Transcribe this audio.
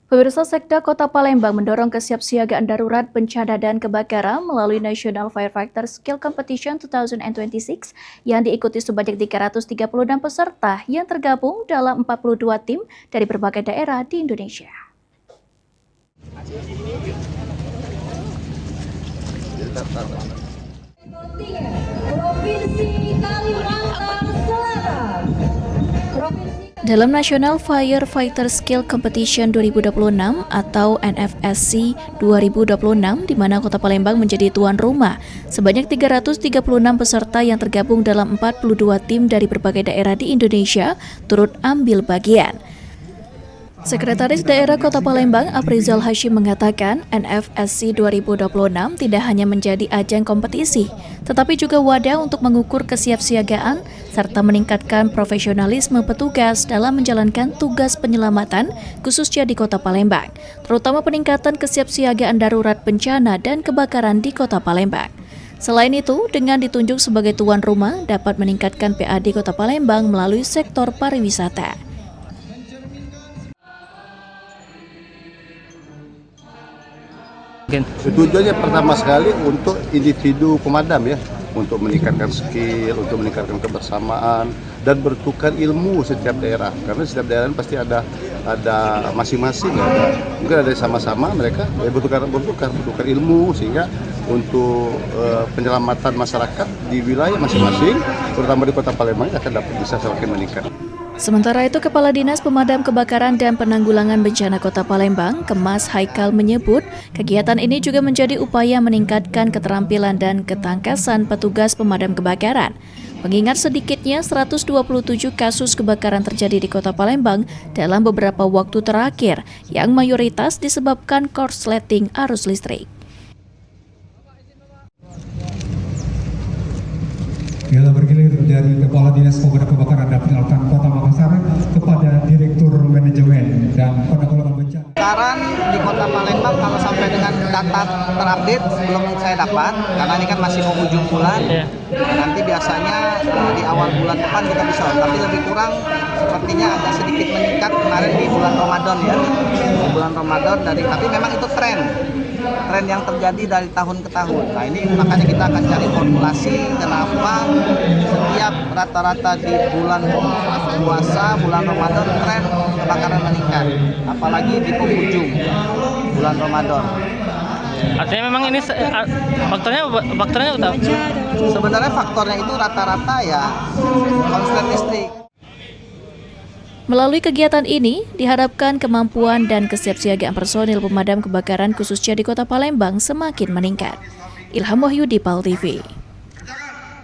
Pemirsa, Sekda Kota Palembang mendorong kesiapsiagaan darurat bencana dan kebakaran melalui National Firefighter Skill Competition 2026 yang diikuti sebanyak 336 peserta yang tergabung dalam 42 tim dari berbagai daerah di Indonesia. Provinsi Kalimantan Selatan. Dalam National Firefighter Skill Competition 2026 atau NFSC 2026, di mana Kota Palembang menjadi tuan rumah, sebanyak 336 peserta yang tergabung dalam 42 tim dari berbagai daerah di Indonesia turut ambil bagian. Sekretaris Daerah Kota Palembang, Aprizal Hashim, mengatakan NFSC 2026 tidak hanya menjadi ajang kompetisi, tetapi juga wadah untuk mengukur kesiapsiagaan serta meningkatkan profesionalisme petugas dalam menjalankan tugas penyelamatan khususnya di Kota Palembang, terutama peningkatan kesiapsiagaan darurat bencana dan kebakaran di Kota Palembang. Selain itu, dengan ditunjuk sebagai tuan rumah dapat meningkatkan PAD Kota Palembang melalui sektor pariwisata. Tujuannya pertama sekali untuk individu pemadam ya, untuk meningkatkan skill, untuk meningkatkan kebersamaan dan bertukar ilmu setiap daerah. Karena setiap daerah pasti ada masing-masing, mungkin ada sama-sama mereka bertukar ilmu sehingga untuk penyelamatan masyarakat di wilayah masing-masing, terutama di Kota Palembang akan dapat bisa semakin meningkat. Sementara itu, Kepala Dinas Pemadam Kebakaran dan Penanggulangan Bencana Kota Palembang, Kemas Haikal, menyebut kegiatan ini juga menjadi upaya meningkatkan keterampilan dan ketangkasan petugas pemadam kebakaran. Mengingat sedikitnya 127 kasus kebakaran terjadi di Kota Palembang dalam beberapa waktu terakhir, yang mayoritas disebabkan korsleting arus listrik. Bila bergilir dari Kepala Dinas Pemadam Kebakaran dan Penyelamatan Kota Makassar kepada Direktur Manajemen dan Penanggulangan Bencana. Sekarang di Kota Palembang kalau sampai dengan data terupdate belum saya dapat, karena ini kan masih penghujung bulan. Nanti biasanya di awal bulan depan kita bisa, tapi lebih kurang sepertinya agak sedikit meningkat kemarin di bulan Ramadan ya. Di bulan Ramadan tapi memang itu tren yang terjadi dari tahun ke tahun. Nah ini makanya kita akan cari formulasi kenapa setiap rata-rata di bulan puasa, bulan Ramadan tren kebakaran meningkat, apalagi di penghujung bulan Ramadan. Artinya memang ini faktornya utama. Sebenarnya faktornya itu rata-rata ya konslet listrik. Melalui kegiatan ini, diharapkan kemampuan dan kesiapsiagaan personil pemadam kebakaran khususnya di Kota Palembang semakin meningkat. Ilham Wahyudi, PAL TV.